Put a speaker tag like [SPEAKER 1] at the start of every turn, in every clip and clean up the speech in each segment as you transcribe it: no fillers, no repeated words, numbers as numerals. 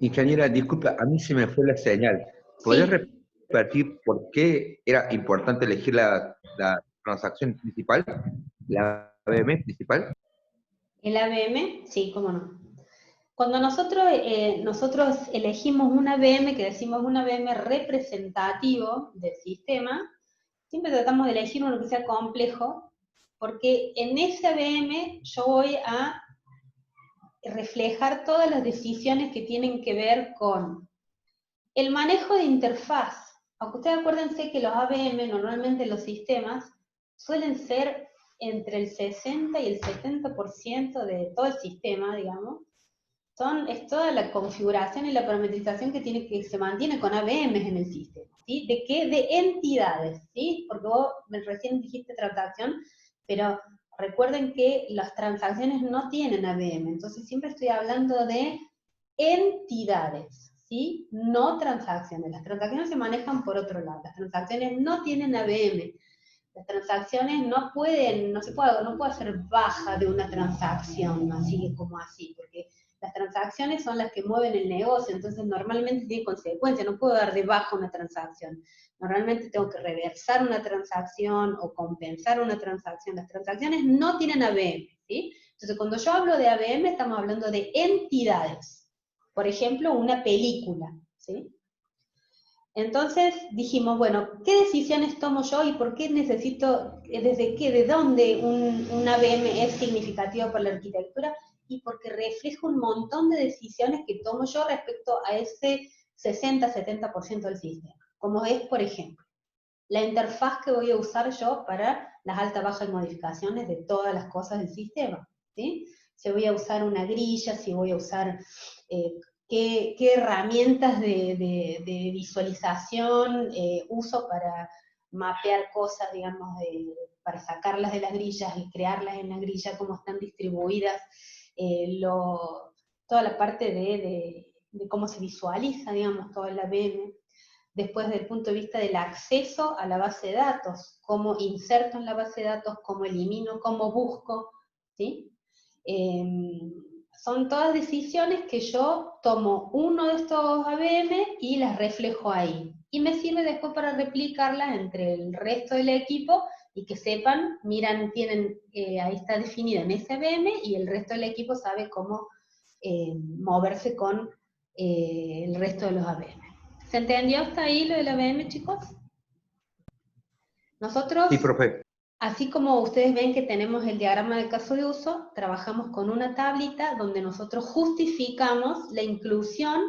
[SPEAKER 1] Ingeniera, disculpa, a mí se me fue la señal. ¿Podrías
[SPEAKER 2] Sí,
[SPEAKER 1] repetir por qué era importante elegir la transacción principal, la ABM principal?
[SPEAKER 2] el ABM, sí, cómo no. Cuando nosotros elegimos un ABM, que decimos un ABM representativo del sistema, siempre tratamos de elegir uno que sea complejo, porque en ese ABM yo voy a reflejar todas las decisiones que tienen que ver con el manejo de interfaz. Aunque ustedes acuérdense que los ABM, normalmente los sistemas, suelen ser entre el 60 y el 70% de todo el sistema, digamos, es toda la configuración y la parametrización que se mantiene con ABMs en el sistema. ¿Sí? ¿De qué? De entidades, ¿sí? Porque vos recién dijiste transacción, pero recuerden que las transacciones no tienen ABM, entonces siempre estoy hablando de entidades, ¿sí? No transacciones. Las transacciones se manejan por otro lado, las transacciones no tienen ABM. Las transacciones no puede hacer baja de una transacción, así como así, porque las transacciones son las que mueven el negocio, entonces normalmente tiene consecuencias, no puedo dar de baja una transacción. Normalmente tengo que reversar una transacción o compensar una transacción. Las transacciones no tienen ABM, ¿sí? Entonces cuando yo hablo de ABM estamos hablando de entidades. Por ejemplo, una película, ¿sí? Entonces dijimos, bueno, ¿qué decisiones tomo yo y por qué necesito, de dónde un ABM es significativo para la arquitectura? Y porque refleja un montón de decisiones que tomo yo respecto a ese 60-70% del sistema. Como es, por ejemplo, la interfaz que voy a usar yo para las altas, bajas y modificaciones de todas las cosas del sistema, ¿sí? Si voy a usar una grilla, si voy a usar qué herramientas de visualización uso para mapear cosas, digamos, para sacarlas de las grillas y crearlas en la grilla, cómo están distribuidas, toda la parte de cómo se visualiza, digamos, toda la VM. Después, desde el punto de vista del acceso a la base de datos, cómo inserto en la base de datos, cómo elimino, cómo busco, ¿sí? Son todas decisiones que yo tomo uno de estos ABM y las reflejo ahí. Y me sirve después para replicarlas entre el resto del equipo y que sepan, miran, ahí está definida en ese ABM y el resto del equipo sabe cómo moverse con el resto de los ABM. ¿Se entendió hasta ahí lo del ABM, chicos? Nosotros,
[SPEAKER 1] Sí, profe.
[SPEAKER 2] así como ustedes ven que tenemos el diagrama de caso de uso, trabajamos con una tablita donde nosotros justificamos la inclusión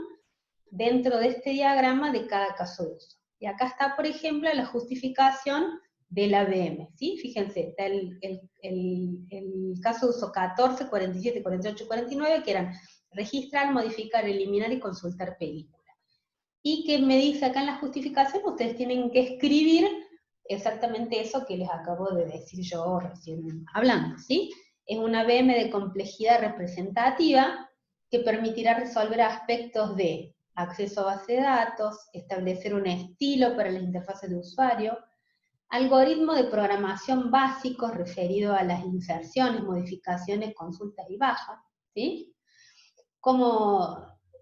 [SPEAKER 2] dentro de este diagrama de cada caso de uso. Y acá está, por ejemplo, la justificación del ABM, ¿sí? Fíjense, está el caso de uso 14, 47, 48 y 49, que eran registrar, modificar, eliminar y consultar películas. Y que me dice acá en la justificación, ustedes tienen que escribir exactamente eso que les acabo de decir yo recién hablando, ¿sí? Es una VM de complejidad representativa que permitirá resolver aspectos de acceso a base de datos, establecer un estilo para las interfaces de usuario, algoritmo de programación básicos referido a las inserciones, modificaciones, consultas y bajas, ¿sí?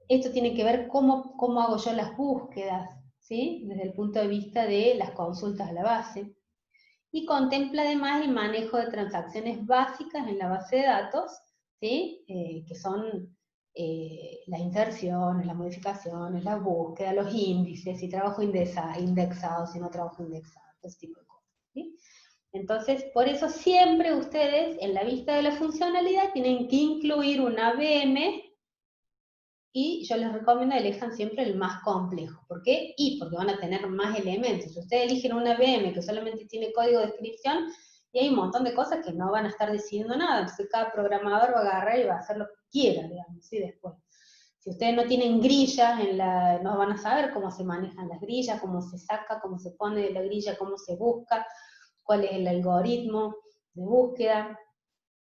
[SPEAKER 2] Esto tiene que ver cómo hago yo las búsquedas, ¿sí? Desde el punto de vista de las consultas a la base. Y contempla además el manejo de transacciones básicas en la base de datos, ¿sí? Que son las inserciones, las modificaciones, la búsqueda, los índices, si trabajo indexado, si no trabajo indexado, ese tipo de cosas, ¿sí? Entonces, por eso siempre ustedes, en la vista de la funcionalidad, tienen que incluir una VM y yo les recomiendo que elijan siempre el más complejo. ¿Por qué? Porque van a tener más elementos. Si ustedes eligen una VM que solamente tiene código de descripción, y hay un montón de cosas que no van a estar decidiendo nada, entonces cada programador va a agarrar y va a hacer lo que quiera, digamos, ¿sí? Después. Si ustedes no tienen grillas, no van a saber cómo se manejan las grillas, cómo se saca, cómo se pone de la grilla, cómo se busca, cuál es el algoritmo de búsqueda,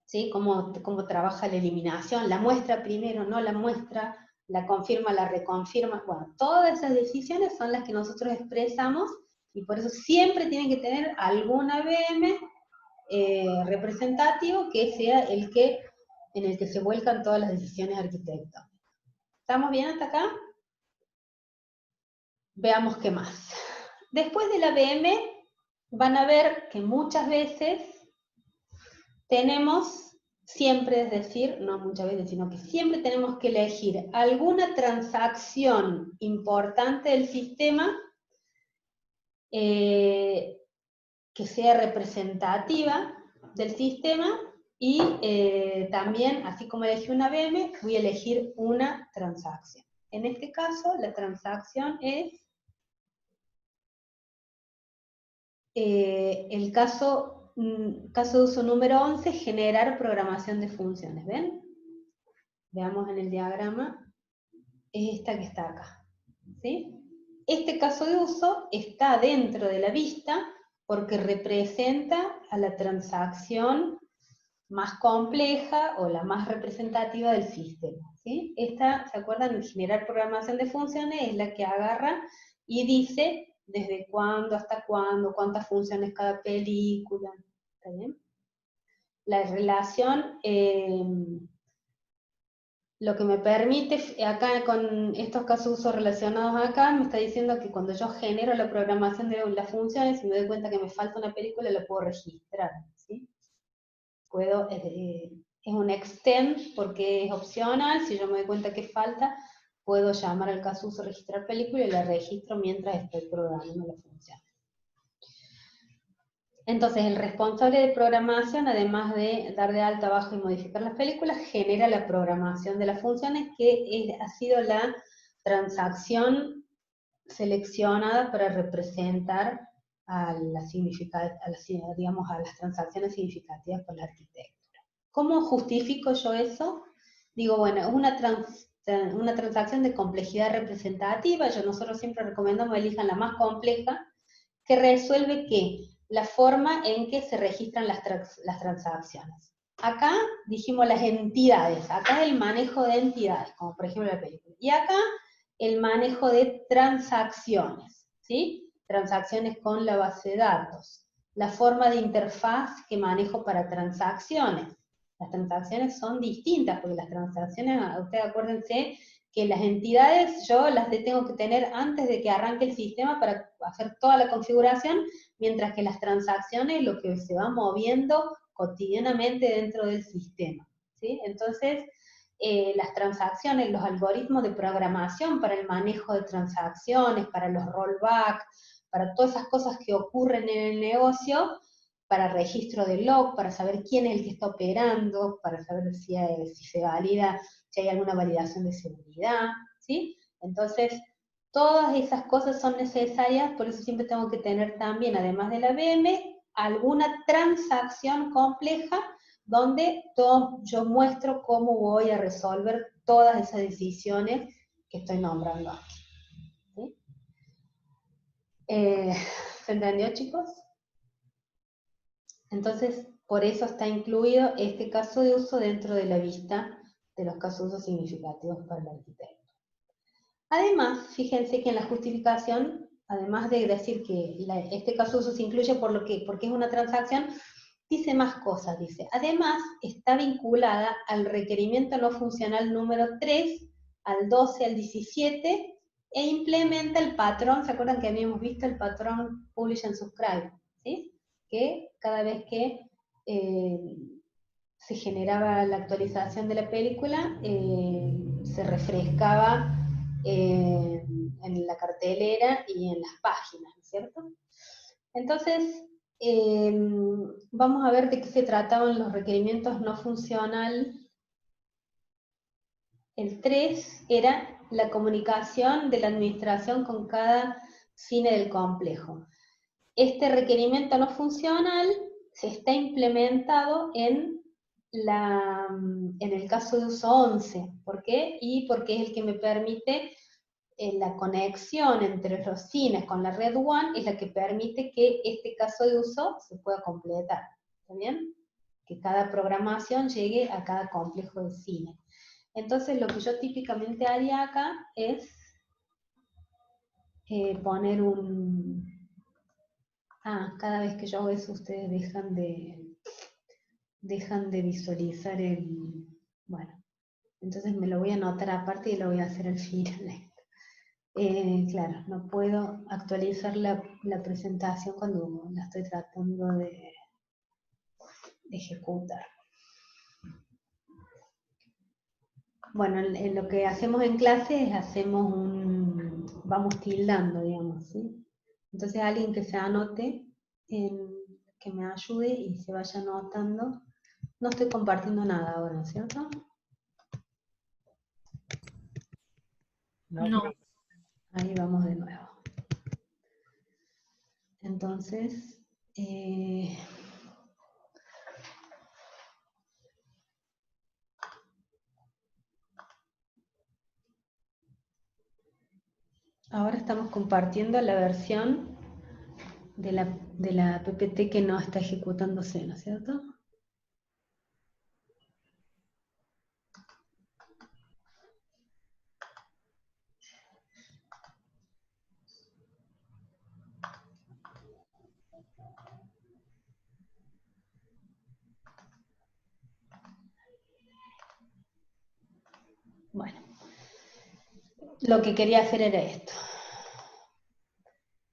[SPEAKER 2] ¿sí? Cómo trabaja la eliminación, la muestra primero, no la muestra, la confirma, la reconfirma. Bueno, todas esas decisiones son las que nosotros expresamos y por eso siempre tienen que tener algún ABM representativo que sea en el que se vuelcan todas las decisiones arquitectónicas. ¿Estamos bien hasta acá? Veamos qué más. Después de la VM, van a ver que muchas veces tenemos, siempre, es decir, no muchas veces, sino que siempre tenemos que elegir alguna transacción importante del sistema que sea representativa del sistema y también, así como elegí una VM, voy a elegir una transacción. En este caso, la transacción es el caso de uso número 11, generar programación de funciones. ¿Ven? Veamos en el diagrama, es esta que está acá. ¿Sí? Este caso de uso está dentro de la vista porque representa a la transacción más compleja o la más representativa del sistema. ¿Sí? Esta, ¿se acuerdan? Generar programación de funciones es la que agarra y dice desde cuándo hasta cuándo, cuántas funciones cada película. ¿Está bien? La relación, lo que me permite, acá con estos casos de uso relacionados acá, me está diciendo que cuando yo genero la programación de las funciones y me doy cuenta que me falta una película, la puedo registrar. ¿Sí? Puedo, es un extend porque es opcional, si yo me doy cuenta que falta, puedo llamar al caso uso registrar película y la registro mientras estoy programando la función. Entonces el responsable de programación, además de dar de alta, baja y modificar las películas, genera la programación de las funciones, que ha sido la transacción seleccionada para representar a las transacciones significativas por el arquitecto. ¿Cómo justifico yo eso? Digo, bueno, es una transacción de complejidad representativa. Nosotros siempre recomendamos elijan la más compleja, que resuelve ¿qué? La forma en que se registran las transacciones. Acá dijimos las entidades, acá el manejo de entidades, como por ejemplo la película. Y acá el manejo de transacciones, ¿sí? Transacciones con la base de datos. La forma de interfaz que manejo para transacciones. Las transacciones son distintas, porque las transacciones, ustedes acuérdense que las entidades yo las tengo que tener antes de que arranque el sistema para hacer toda la configuración, mientras que las transacciones lo que se va moviendo cotidianamente dentro del sistema. ¿Sí? Entonces, las transacciones, los algoritmos de programación para el manejo de transacciones, para los rollbacks, para todas esas cosas que ocurren en el negocio, para registro de log, para saber quién es el que está operando, para saber si se valida, si hay alguna validación de seguridad, ¿sí? Entonces, todas esas cosas son necesarias, por eso siempre tengo que tener también, además de la VM, alguna transacción compleja donde yo muestro cómo voy a resolver todas esas decisiones que estoy nombrando aquí. ¿Sí? ¿Se entendió, chicos? Entonces, por eso está incluido este caso de uso dentro de la lista de los casos de uso significativos para el arquitecto. Además, fíjense que en la justificación, además de decir que este caso de uso se incluye porque es una transacción, dice más cosas, dice. Además, está vinculada al requerimiento no funcional número 3, al 12, al 17, e implementa el patrón, ¿se acuerdan que habíamos visto el patrón Publish and Subscribe? ¿Sí? Que cada vez que se generaba la actualización de la película, se refrescaba en la cartelera y en las páginas, ¿cierto? Entonces, vamos a ver de qué se trataban los requerimientos no funcional. El 3 era la comunicación de la administración con cada cine del complejo. Este requerimiento no funcional se está implementado en el caso de uso 11. ¿Por qué? Y porque es el que me permite la conexión entre los cines con la red WAN, es la que permite que este caso de uso se pueda completar. ¿Está bien? Que cada programación llegue a cada complejo de cine. Entonces, lo que yo típicamente haría acá es poner un... cada vez que yo hago eso, ustedes dejan de visualizar el... Bueno, Entonces me lo voy a anotar aparte y lo voy a hacer al final. Claro, no puedo actualizar la presentación cuando la estoy tratando de ejecutar. Bueno, en lo que hacemos en clase es vamos tildando, digamos, ¿sí? Entonces alguien que se anote, que me ayude y se vaya anotando. No estoy compartiendo nada ahora, ¿cierto?
[SPEAKER 3] No.
[SPEAKER 2] Ahí vamos de nuevo. Entonces, ahora estamos compartiendo la versión de la PPT que no está ejecutándose, ¿no es cierto? Bueno, lo que quería hacer era esto.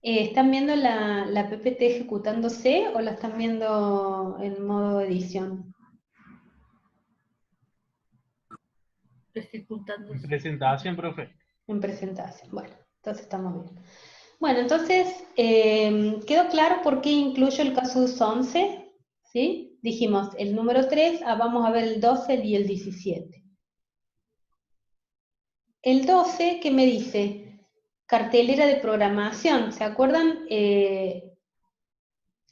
[SPEAKER 2] ¿Están viendo la PPT ejecutándose o la están viendo en modo edición?
[SPEAKER 3] Ejecutándose.
[SPEAKER 4] Presentación, profe.
[SPEAKER 2] En presentación, bueno, entonces estamos bien. Bueno, entonces, ¿quedó claro por qué incluyo el caso de uso 11? ¿Sí? Dijimos, el número 3, vamos a ver el 12 y el 17. El 12, ¿qué me dice? Cartelera de programación, ¿se acuerdan?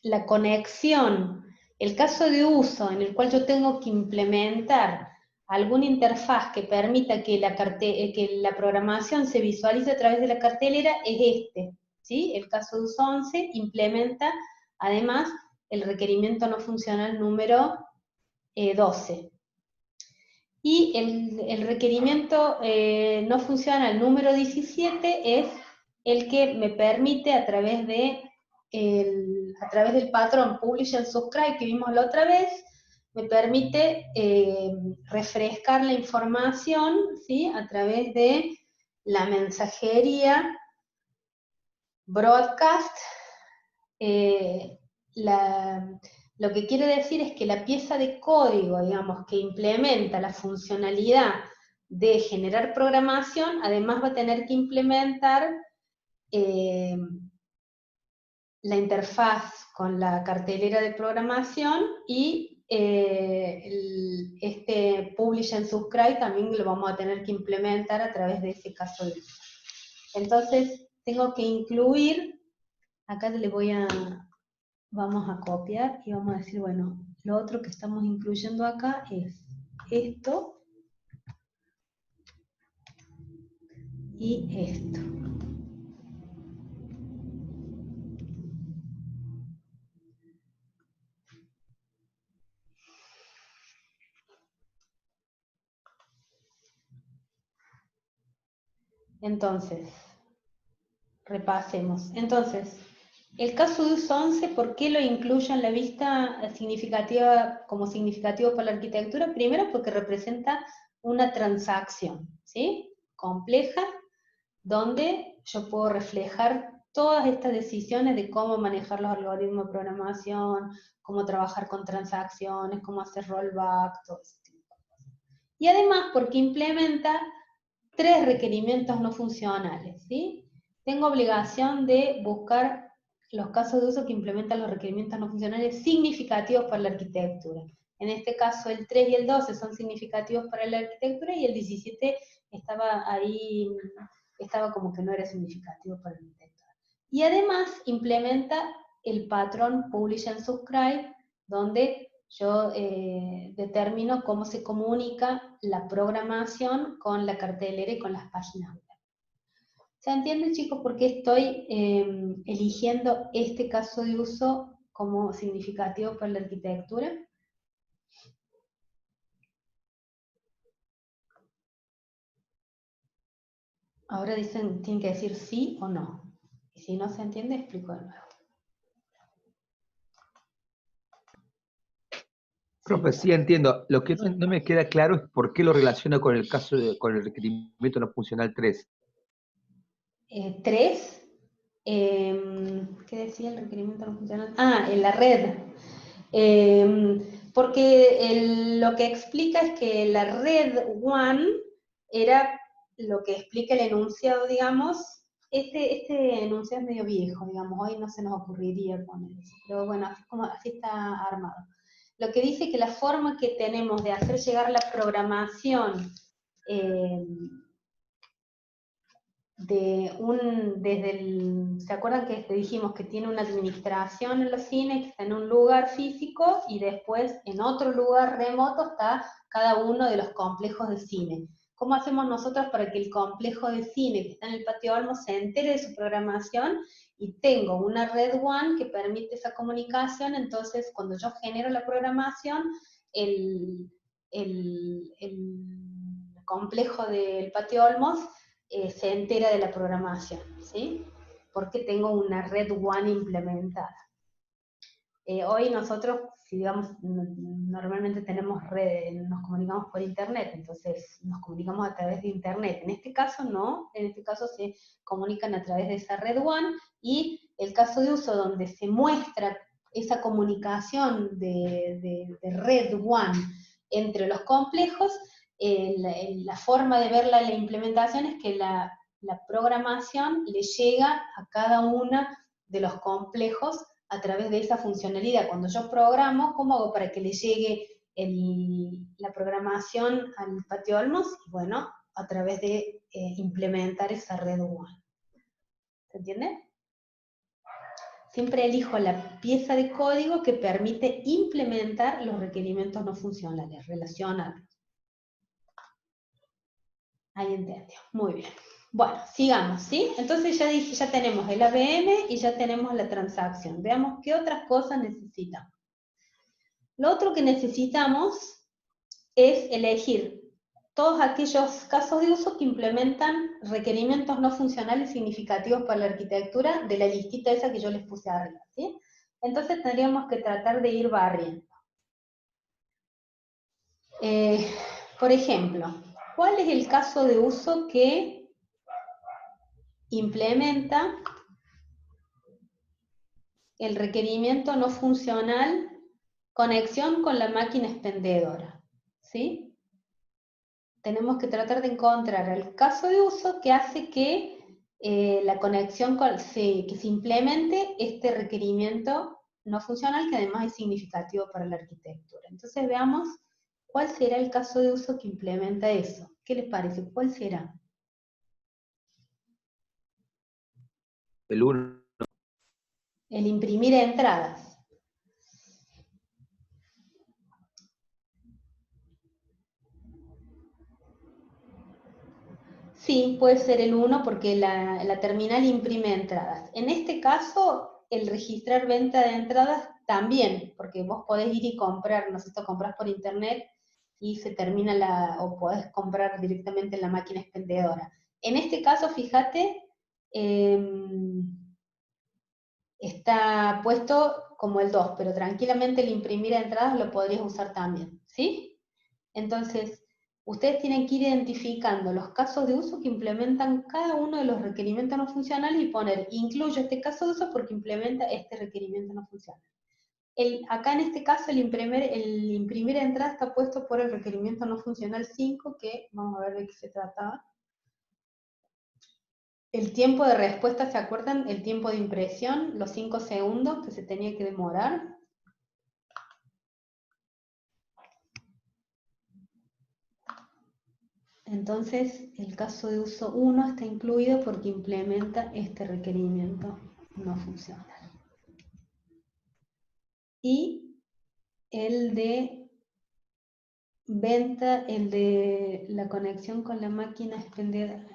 [SPEAKER 2] La conexión, el caso de uso en el cual yo tengo que implementar alguna interfaz que permita que la programación se visualice a través de la cartelera es este, ¿sí? El caso de uso 11 implementa además el requerimiento no funcional número 12. Y el requerimiento no funcional número 17 es el que me permite a través del patrón Publish and Subscribe que vimos la otra vez, me permite refrescar la información, ¿sí? A través de la mensajería broadcast. Lo que quiere decir es que la pieza de código, digamos, que implementa la funcionalidad de generar programación, además va a tener que implementar la interfaz con la cartelera de programación y este Publish and Subscribe también lo vamos a tener que implementar a través de ese caso de uso. Entonces, tengo que incluir, acá vamos a copiar y vamos a decir, bueno, lo otro que estamos incluyendo acá es esto y esto. Entonces, repasemos. Entonces, el caso de uso 11, ¿por qué lo incluyo en la vista significativa, como significativo para la arquitectura? Primero porque representa una transacción, ¿sí? Compleja, donde yo puedo reflejar todas estas decisiones de cómo manejar los algoritmos de programación, cómo trabajar con transacciones, cómo hacer rollback, todo ese tipo de cosas. Y además porque implementa 3 requerimientos no funcionales, ¿sí? Tengo obligación de buscar los casos de uso que implementan los requerimientos no funcionales significativos para la arquitectura. En este caso el 3 y el 12 son significativos para la arquitectura y el 17 estaba ahí, estaba como que no era significativo para la arquitectura. Y además implementa el patrón Publish and Subscribe, donde yo determino cómo se comunica la programación con la cartelera y con las páginas web. ¿Se entiende, chicos, por qué estoy eligiendo este caso de uso como significativo para la arquitectura? Ahora tienen que decir sí o no. Y si no se entiende, explico de nuevo.
[SPEAKER 1] Profe, sí entiendo. Lo que no me queda claro es por qué lo relaciona con el caso con el requerimiento no funcional 3.
[SPEAKER 2] 3, ¿qué decía el requerimiento no funcional? Ah, en la red. Porque lo que explica es que la red one era lo que explica el enunciado, digamos. Este enunciado es medio viejo, digamos, hoy no se nos ocurriría poner eso, pero bueno, así está armado. Lo que dice que la forma que tenemos de hacer llegar la programación ¿se acuerdan que dijimos que tiene una administración en los cines, que está en un lugar físico y después en otro lugar remoto está cada uno de los complejos de cine? ¿Cómo hacemos nosotros para que el complejo de cine que está en el Patio Olmos se entere de su programación? Y tengo una red WAN que permite esa comunicación, entonces cuando yo genero la programación, el, el complejo del Patio Olmos se entera de la programación, ¿sí? Porque tengo una red WAN implementada. Hoy nosotros, si digamos, normalmente tenemos nos comunicamos por internet, entonces nos comunicamos a través de internet. En este caso no, en este caso se comunican a través de esa red WAN, y el caso de uso donde se muestra esa comunicación de red WAN entre los complejos, la forma de ver la implementación es que la programación le llega a cada uno de los complejos a través de esa funcionalidad. Cuando yo programo, ¿cómo hago para que le llegue la programación al Patio Olmos? Bueno, a través de implementar esa red WAN. ¿Se entiende? Siempre elijo la pieza de código que permite implementar los requerimientos no funcionales, relacionarlos. Ahí entendió, muy bien. Bueno, sigamos, ¿sí? Entonces ya dije, ya tenemos el ABM y ya tenemos la transacción. Veamos qué otras cosas necesitamos. Lo otro que necesitamos es elegir todos aquellos casos de uso que implementan requerimientos no funcionales significativos para la arquitectura de la listita esa que yo les puse arriba, ¿sí? Entonces tendríamos que tratar de ir barriendo. Por ejemplo, ¿cuál es el caso de uso que implementa el requerimiento no funcional conexión con la máquina expendedora? ¿Sí? Tenemos que tratar de encontrar el caso de uso que hace que la conexión, que se implemente este requerimiento no funcional, que además es significativo para la arquitectura. Entonces veamos cuál será el caso de uso que implementa eso. ¿Qué les parece? ¿Cuál será?
[SPEAKER 1] El 1.
[SPEAKER 2] El imprimir entradas. Sí, puede ser el 1 porque la terminal imprime entradas. En este caso, el registrar venta de entradas también, porque vos podés ir y comprar, no sé, si compras por internet y se termina o podés comprar directamente en la máquina expendedora. En este caso, fíjate, está puesto como el 2, pero tranquilamente el imprimir entradas lo podrías usar también, ¿sí? Entonces, ustedes tienen que ir identificando los casos de uso que implementan cada uno de los requerimientos no funcionales y poner, incluyo este caso de uso porque implementa este requerimiento no funcional. Acá en este caso el imprimir entrada está puesto por el requerimiento no funcional 5, que vamos a ver de qué se trataba. El tiempo de respuesta, ¿se acuerdan? El tiempo de impresión, los 5 segundos que se tenía que demorar. Entonces, el caso de uso 1 está incluido porque implementa este requerimiento no funcional. Y el de venta, el de la conexión con la máquina expendedora,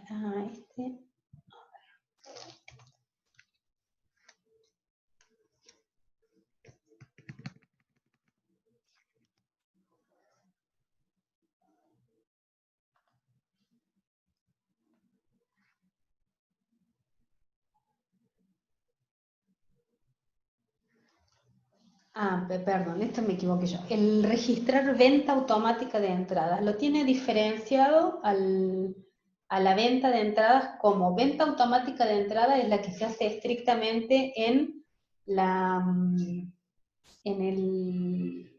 [SPEAKER 2] Perdón, esto me equivoqué yo. El registrar venta automática de entradas lo tiene diferenciado a la venta de entradas como venta automática de entrada es la que se hace estrictamente en la, en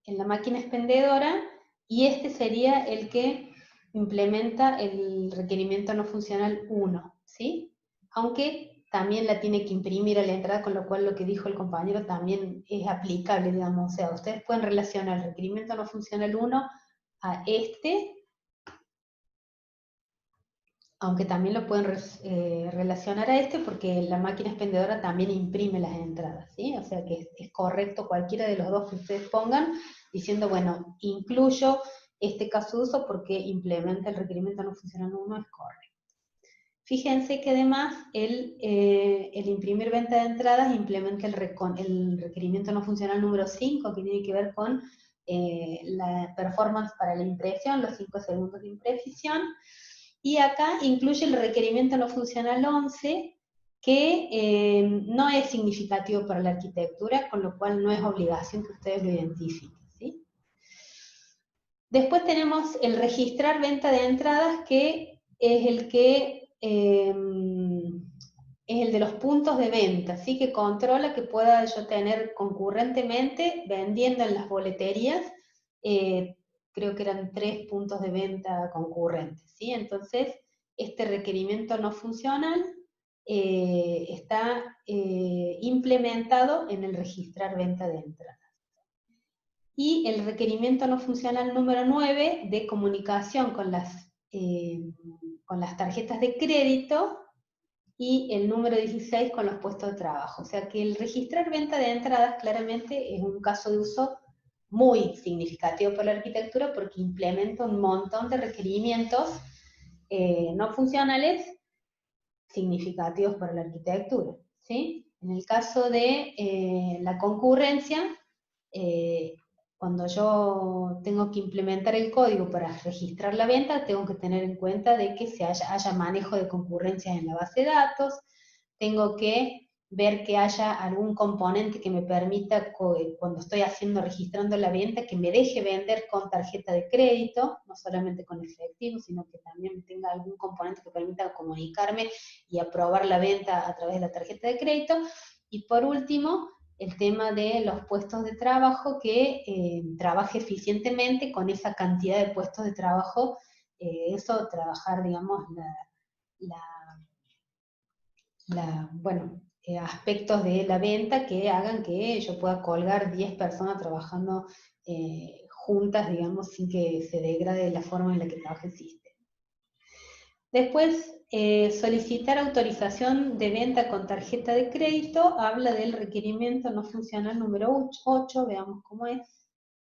[SPEAKER 2] la máquina expendedora, y este sería el que implementa el requerimiento no funcional 1, ¿sí? Aunque también la tiene que imprimir a la entrada, con lo cual lo que dijo el compañero también es aplicable, digamos. O sea, ustedes pueden relacionar el requerimiento no funcional 1 a este, aunque también lo pueden relacionar a este porque la máquina expendedora también imprime las entradas, ¿sí? O sea que es correcto cualquiera de los dos que ustedes pongan, diciendo, bueno, incluyo este caso de uso porque implementa el requerimiento no funcional 1, es correcto. Fíjense que además el imprimir venta de entradas implementa el requerimiento no funcional número 5, que tiene que ver con la performance para la impresión, los 5 segundos de imprecisión. Y acá incluye el requerimiento no funcional 11, que no es significativo para la arquitectura, con lo cual no es obligación que ustedes lo identifiquen, ¿sí? Después tenemos el registrar venta de entradas, que es el de los puntos de venta, ¿sí? Que controla que pueda yo tener concurrentemente, vendiendo en las boleterías, creo que eran 3 puntos de venta concurrentes, ¿sí? Entonces, este requerimiento no funcional está implementado en el registrar venta de entradas. Y el requerimiento no funcional número 9 de comunicación con las tarjetas de crédito, y el número 16 con los puestos de trabajo. O sea que el registrar venta de entradas claramente es un caso de uso muy significativo para la arquitectura porque implementa un montón de requerimientos no funcionales significativos para la arquitectura, ¿sí? En el caso de la concurrencia, cuando yo tengo que implementar el código para registrar la venta, tengo que tener en cuenta de que haya manejo de concurrencias en la base de datos, tengo que ver que haya algún componente que me permita, cuando estoy registrando la venta, que me deje vender con tarjeta de crédito, no solamente con efectivo, sino que también tenga algún componente que permita comunicarme y aprobar la venta a través de la tarjeta de crédito. Y por último, el tema de los puestos de trabajo, que trabaje eficientemente con esa cantidad de puestos de trabajo, trabajar, digamos, aspectos de la venta que hagan que yo pueda colgar 10 personas trabajando juntas, digamos, sin que se degrade la forma en la que trabaja el sistema. Después, solicitar autorización de venta con tarjeta de crédito, habla del requerimiento no funcional número 8, veamos cómo es,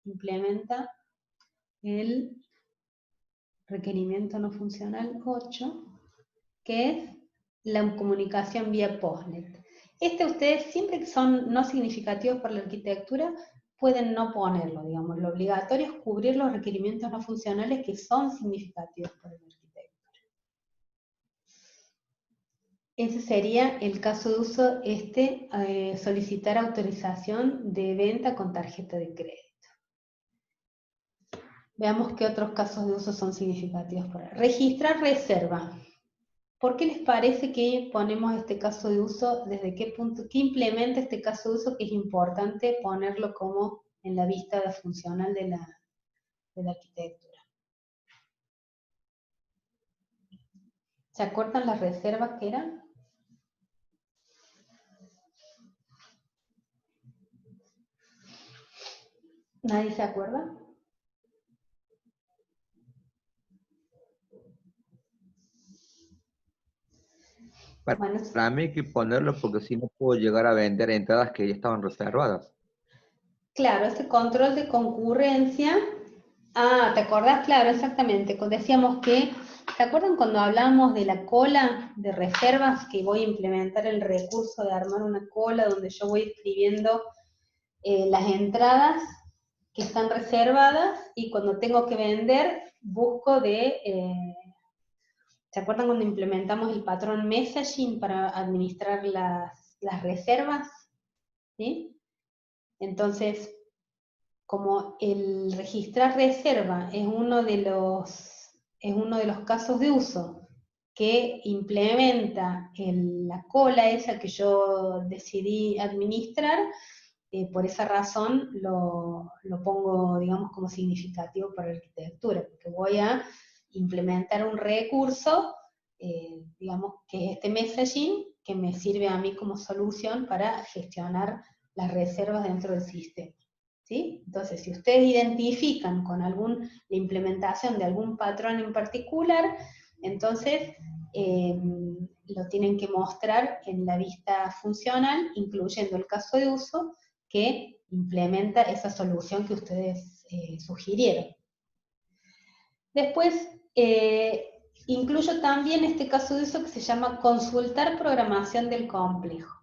[SPEAKER 2] implementa el requerimiento no funcional 8, que es la comunicación vía postnet. Ustedes, siempre que son no significativos para la arquitectura, pueden no ponerlo, digamos. Lo obligatorio es cubrir los requerimientos no funcionales que son significativos para la arquitectura. Ese sería el caso de uso, solicitar autorización de venta con tarjeta de crédito. Veamos qué otros casos de uso son significativos para registrar reserva. ¿Por qué les parece que ponemos este caso de uso? ¿Desde qué punto? ¿Qué implementa este caso de uso que es importante ponerlo como en la vista funcional de la arquitectura? ¿Se acuerdan las reservas que eran? ¿Nadie se acuerda?
[SPEAKER 1] Para mí hay que ponerlo porque si no puedo llegar a vender entradas que ya estaban reservadas.
[SPEAKER 2] Claro, ese control de concurrencia. ¿Te acordás? Claro, exactamente. Decíamos que, ¿te acuerdan cuando hablamos de la cola de reservas? Que voy a implementar el recurso de armar una cola donde yo voy escribiendo las entradas que están reservadas, y cuando tengo que vender, busco ¿se acuerdan cuando implementamos el patrón messaging para administrar las reservas? ¿Sí? Entonces, como el registrar reserva es uno de los casos de uso que implementa la cola esa que yo decidí administrar, por esa razón lo pongo, digamos, como significativo para la arquitectura, porque voy a implementar un recurso, digamos, que es este messaging, que me sirve a mí como solución para gestionar las reservas dentro del sistema. ¿Sí? Entonces, si ustedes identifican con la implementación de algún patrón en particular, entonces lo tienen que mostrar en la vista funcional, incluyendo el caso de uso que implementa esa solución que ustedes sugirieron. Después, incluyo también este caso de uso que se llama consultar programación del complejo.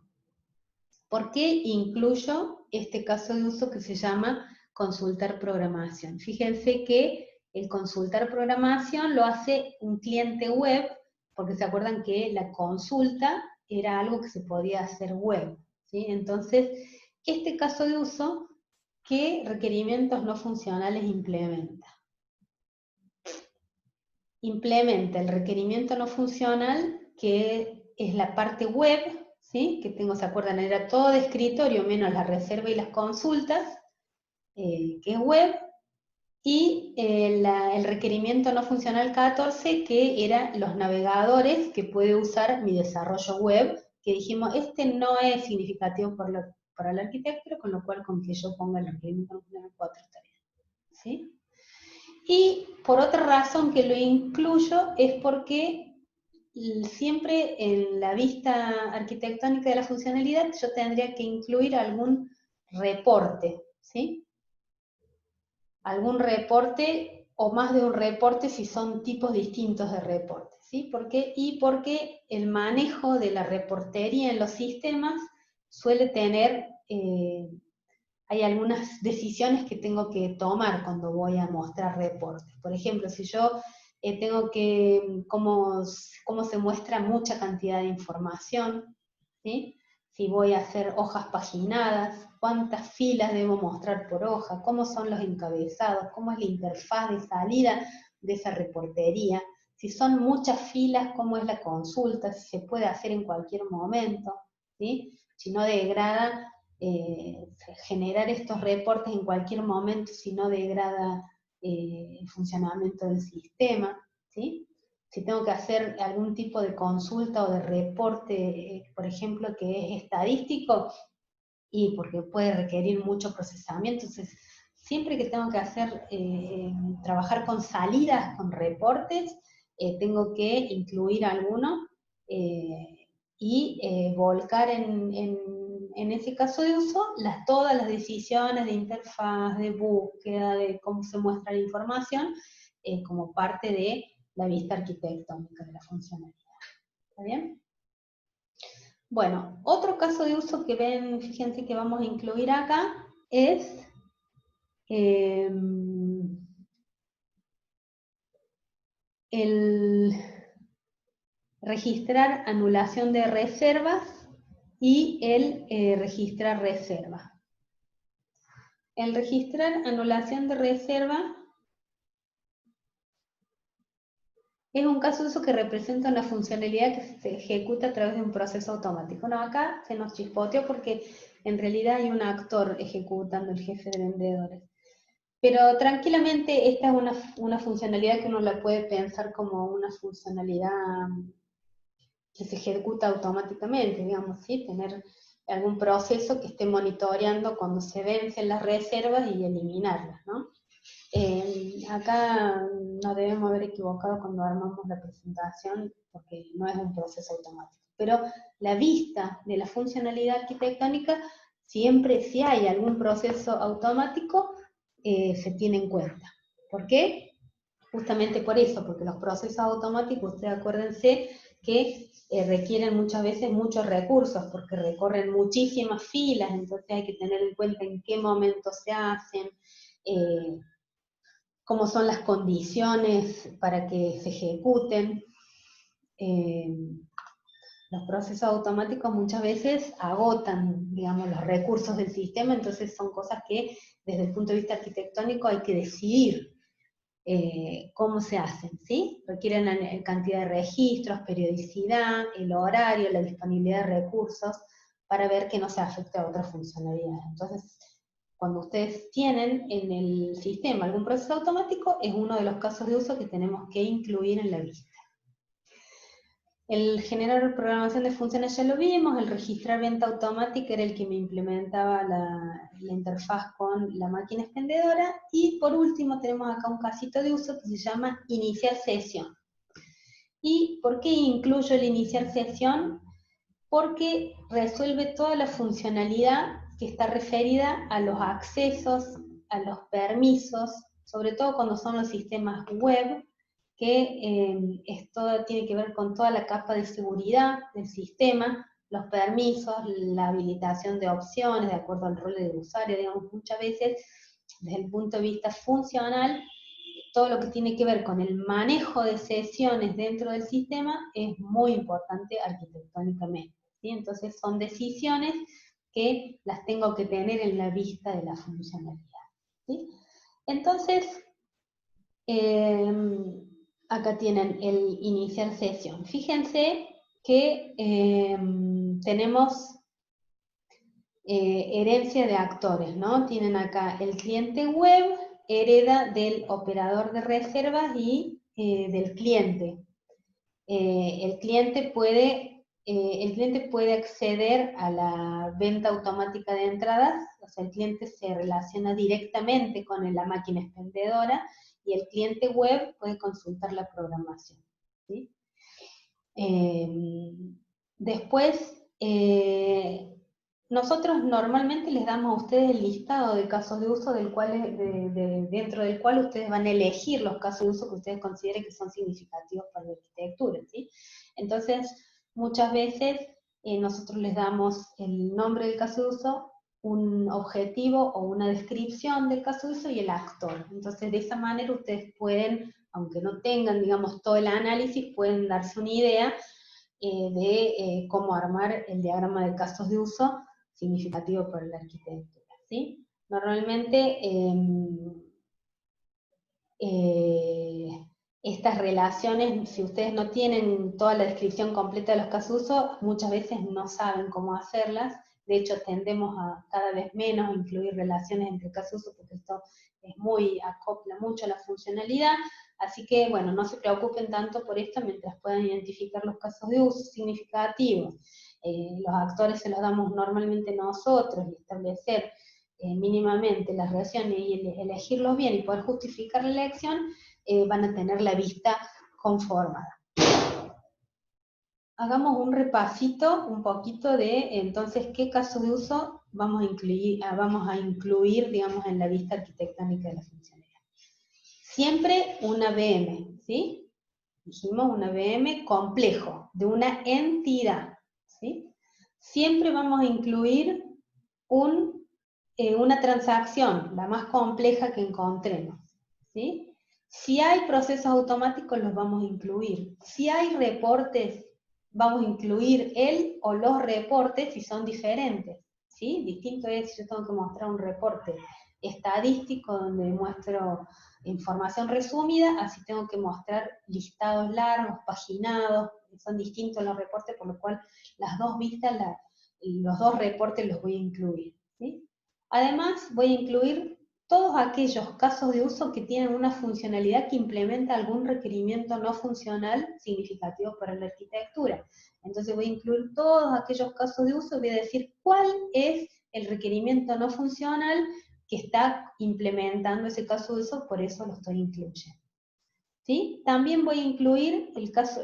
[SPEAKER 2] ¿Por qué incluyo este caso de uso que se llama consultar programación? Fíjense que el consultar programación lo hace un cliente web, porque se acuerdan que la consulta era algo que se podía hacer web, ¿sí? Entonces, este caso de uso, ¿qué requerimientos no funcionales implementa? Implementa el requerimiento no funcional, que es la parte web, ¿sí? Que tengo, ¿se acuerdan? Era todo de escritorio, menos la reserva y las consultas, que es web, y el requerimiento no funcional 14, que era los navegadores que puede usar mi desarrollo web, que dijimos, este no es significativo para la arquitectura, con lo cual con que yo ponga el requerimiento no funcional 4 estaría, ¿sí? Y por otra razón que lo incluyo es porque siempre en la vista arquitectónica de la funcionalidad yo tendría que incluir algún reporte, ¿sí? Algún reporte o más de un reporte si son tipos distintos de reportes, ¿sí? ¿Por qué? Y porque el manejo de la reportería en los sistemas suele tener, hay algunas decisiones que tengo que tomar cuando voy a mostrar reportes. Por ejemplo, si yo tengo que, cómo se muestra mucha cantidad de información, ¿sí? Si voy a hacer hojas paginadas, cuántas filas debo mostrar por hoja, cómo son los encabezados, cómo es la interfaz de salida de esa reportería, si son muchas filas, cómo es la consulta, si se puede hacer en cualquier momento, ¿sí? Si no degrada generar estos reportes en cualquier momento, si no degrada el funcionamiento del sistema, ¿sí? Si tengo que hacer algún tipo de consulta o de reporte, por ejemplo, que es estadístico, y porque puede requerir mucho procesamiento, entonces siempre que tengo que hacer, trabajar con salidas, con reportes, tengo que incluir alguno y volcar en ese caso de uso todas las decisiones de interfaz, de búsqueda, de cómo se muestra la información, como parte de la vista arquitectónica de la funcionalidad. ¿Está bien? Bueno, otro caso de uso que ven, fíjense que vamos a incluir acá, es el registrar anulación de reservas y el registrar reservas. El registrar anulación de reserva es un caso de uso que representa una funcionalidad que se ejecuta a través de un proceso automático. No, acá se nos chispoteó porque en realidad hay un actor ejecutando, el jefe de vendedores. Pero tranquilamente esta es una funcionalidad que uno la puede pensar como una funcionalidad que se ejecuta automáticamente, digamos, ¿sí? Tener algún proceso que esté monitoreando cuando se vencen las reservas y eliminarlas, ¿no? Acá nos debemos haber equivocado cuando armamos la presentación, porque no es un proceso automático. Pero la vista de la funcionalidad arquitectónica, siempre si hay algún proceso automático, se tiene en cuenta. ¿Por qué? Justamente por eso, porque los procesos automáticos, ustedes acuérdense que requieren muchas veces muchos recursos, porque recorren muchísimas filas, entonces hay que tener en cuenta en qué momento se hacen, cómo son las condiciones para que se ejecuten. los procesos automáticos muchas veces agotan, digamos, los recursos del sistema, entonces son cosas que desde el punto de vista arquitectónico hay que decidir cómo se hacen, ¿sí? Requieren cantidad de registros, periodicidad, el horario, la disponibilidad de recursos, para ver que no se afecte a otras funcionalidades. Entonces, cuando ustedes tienen en el sistema algún proceso automático, es uno de los casos de uso que tenemos que incluir en la vista. El generar programación de funciones ya lo vimos, el registrar venta automática era el que me implementaba la interfaz con la máquina expendedora, y por último tenemos acá un casito de uso que se llama iniciar sesión. ¿Y por qué incluyo el iniciar sesión? Porque resuelve toda la funcionalidad que está referida a los accesos, a los permisos, sobre todo cuando son los sistemas web, que esto tiene que ver con toda la capa de seguridad del sistema, los permisos, la habilitación de opciones de acuerdo al rol de usuario, digamos, muchas veces desde el punto de vista funcional, todo lo que tiene que ver con el manejo de sesiones dentro del sistema es muy importante arquitectónicamente, ¿sí? Entonces son decisiones que las tengo que tener en la vista de la funcionalidad, ¿sí? Entonces, acá tienen el iniciar sesión. Fíjense que tenemos herencia de actores, ¿no? Tienen acá el cliente web, hereda del operador de reservas y del cliente. El cliente puede acceder a la venta automática de entradas, o sea, el cliente se relaciona directamente con la máquina expendedora, y el cliente web puede consultar la programación, ¿sí? Después, nosotros normalmente les damos a ustedes el listado de casos de uso dentro del cual ustedes van a elegir los casos de uso que ustedes consideren que son significativos para la arquitectura, ¿sí? Entonces, muchas veces nosotros les damos el nombre del caso de uso, un objetivo o una descripción del caso de uso y el actor. Entonces, de esa manera ustedes pueden, aunque no tengan, digamos, todo el análisis, pueden darse una idea de cómo armar el diagrama de casos de uso significativo para la arquitectura, ¿sí? Normalmente estas relaciones, si ustedes no tienen toda la descripción completa de los casos de uso, muchas veces no saben cómo hacerlas. De hecho, tendemos a cada vez menos incluir relaciones entre casos de uso, porque esto acopla mucho a la funcionalidad. Así que, bueno, no se preocupen tanto por esto mientras puedan identificar los casos de uso significativos. Los actores se los damos normalmente nosotros, y establecer mínimamente las relaciones y elegirlos bien y poder justificar la elección, van a tener la vista conformada. Hagamos un repasito, un poquito de, entonces, qué casos de uso vamos a incluir, digamos, en la vista arquitectónica de la funcionalidad. Siempre una VM, ¿sí? Dijimos una VM complejo, de una entidad, ¿sí? Siempre vamos a incluir una transacción, la más compleja que encontremos, ¿sí? Si hay procesos automáticos, los vamos a incluir. Si hay reportes, vamos a incluir el o los reportes si son diferentes, ¿sí? Distinto es si yo tengo que mostrar un reporte estadístico donde muestro información resumida, así tengo que mostrar listados largos, paginados, son distintos los reportes, por lo cual las dos vistas, los dos reportes los voy a incluir, ¿sí? Además, voy a incluir todos aquellos casos de uso que tienen una funcionalidad que implementa algún requerimiento no funcional significativo para la arquitectura. Entonces voy a incluir todos aquellos casos de uso y voy a decir cuál es el requerimiento no funcional que está implementando ese caso de uso, por eso lo estoy incluyendo, ¿sí? También voy a incluir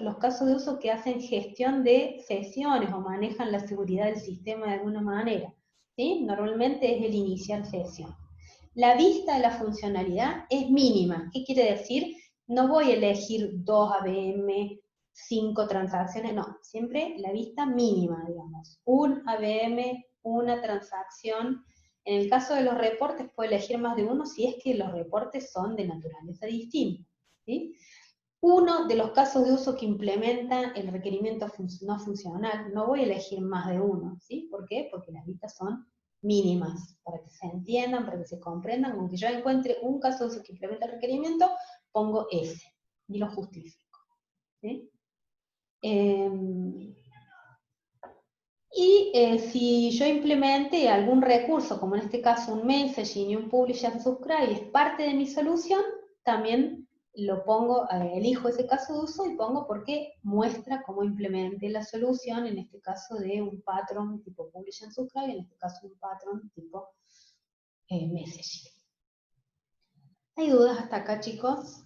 [SPEAKER 2] los casos de uso que hacen gestión de sesiones o manejan la seguridad del sistema de alguna manera, ¿sí? Normalmente es el iniciar sesión. La vista de la funcionalidad es mínima. ¿Qué quiere decir? No voy a elegir 2 AVM, 5 transacciones, no. Siempre la vista mínima, digamos. Un AVM, una transacción. En el caso de los reportes, puedo elegir más de uno si es que los reportes son de naturaleza distinta, ¿sí? uno de los casos de uso que implementa el requerimiento no funcional, no voy a elegir más de uno, ¿sí? ¿Por qué? Porque las vistas son mínimas, para que se entiendan, para que se comprendan. Aunque yo encuentre un caso de uso que implementa el requerimiento, pongo ese, y lo justifico, ¿sí? Si yo implemente algún recurso, como en este caso un messaging y un publish and subscribe, es parte de mi solución, también lo pongo, elijo ese caso de uso y pongo porque muestra cómo implementé la solución, en este caso de un patrón tipo publish and subscribe, en este caso un patrón tipo messaging. ¿Hay dudas hasta acá, chicos?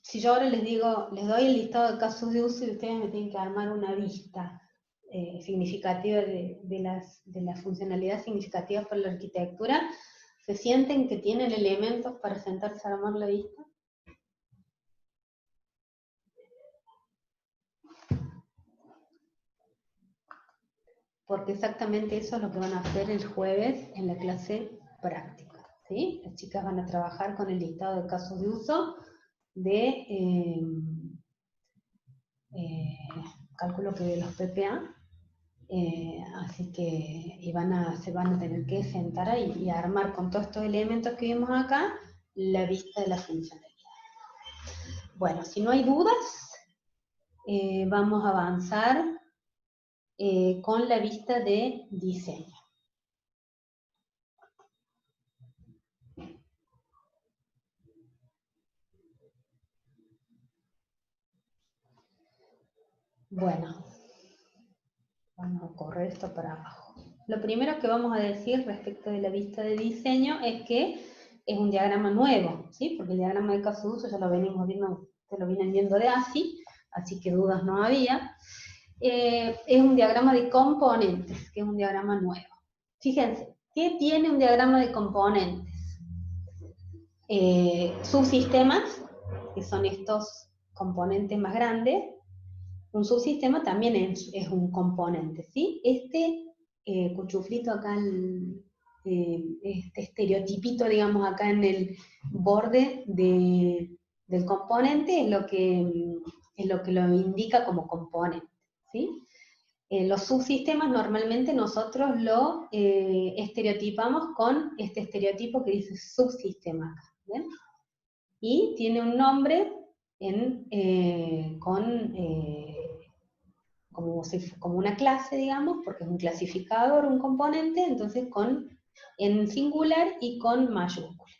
[SPEAKER 2] Si yo ahora les digo, les doy el listado de casos de uso y ustedes me tienen que armar una vista significativa de las funcionalidades significativas para la arquitectura, ¿se sienten que tienen elementos para sentarse a armar la vista? Porque exactamente eso es lo que van a hacer el jueves en la clase práctica, ¿sí? Las chicas van a trabajar con el listado de casos de uso de, cálculo que de los PPA, así que se van a tener que sentar ahí y armar con todos estos elementos que vimos acá la vista de la funcionalidad. Bueno, si no hay dudas, vamos a avanzar con la vista de diseño. Bueno, vamos a correr esto para abajo. Lo primero que vamos a decir respecto de la vista de diseño es que es un diagrama nuevo, ¿sí? Porque el diagrama de caso de uso ya lo venimos viendo, lo vienen viendo de así que dudas no había. Es un diagrama de componentes, que es un diagrama nuevo. Fíjense, ¿qué tiene un diagrama de componentes? Subsistemas, que son estos componentes más grandes. Un subsistema también es un componente, ¿sí? Este cuchuflito acá, este estereotipito, digamos, acá en el borde del componente es lo que lo indica como componente, ¿sí? Los subsistemas normalmente nosotros lo estereotipamos con este estereotipo que dice subsistema acá, ¿ven? Y tiene un nombre como una clase, digamos, porque es un clasificador, un componente, entonces en singular y con mayúscula.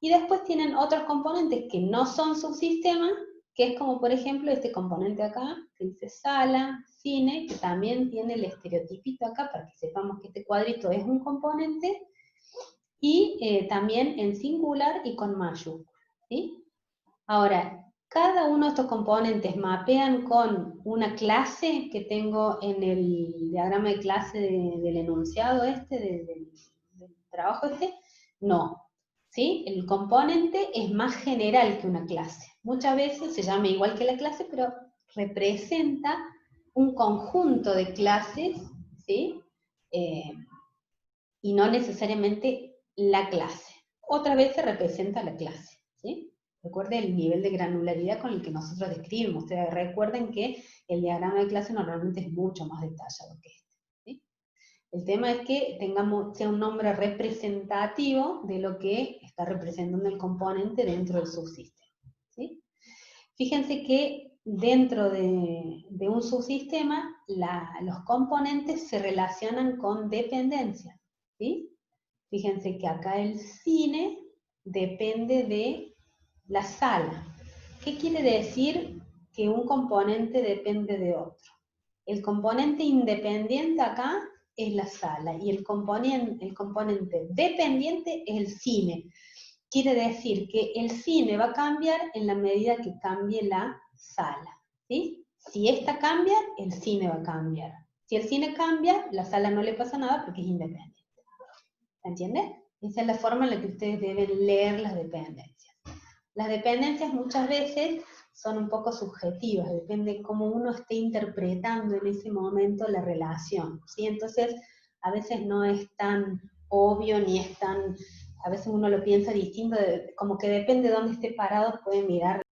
[SPEAKER 2] Y después tienen otros componentes que no son subsistemas, que es como por ejemplo este componente acá, que dice sala, cine, que también tiene el estereotipito acá, para que sepamos que este cuadrito es un componente, y también en singular y con mayúscula, ¿sí? Ahora, cada uno de estos componentes mapean con una clase que tengo en el diagrama de clase del enunciado del trabajo no, ¿sí? El componente es más general que una clase. Muchas veces se llama igual que la clase, pero representa un conjunto de clases, ¿sí? Y no necesariamente la clase. Otras veces representa la clase, ¿sí? Recuerden el nivel de granularidad con el que nosotros describimos. Ustedes recuerden que el diagrama de clase normalmente es mucho más detallado que este, ¿sí? El tema es que sea un nombre representativo de lo que está representando el componente dentro del subsistema, ¿sí? Fíjense que dentro de un subsistema, los componentes se relacionan con dependencias, ¿sí? Fíjense que acá el cine depende de la sala. ¿Qué quiere decir que un componente depende de otro? El componente independiente acá es la sala y el componente dependiente es el cine. Quiere decir que el cine va a cambiar en la medida que cambie la sala, ¿sí? Si esta cambia, el cine va a cambiar. Si el cine cambia, la sala no le pasa nada porque es independiente. ¿Se entiende? Esa es la forma en la que ustedes deben leer las dependencias. Las dependencias muchas veces son un poco subjetivas, depende de cómo uno esté interpretando en ese momento la relación, ¿sí? Entonces, a veces no es tan obvio ni es tan... A veces uno lo piensa distinto, como que depende de dónde esté parado, puede mirar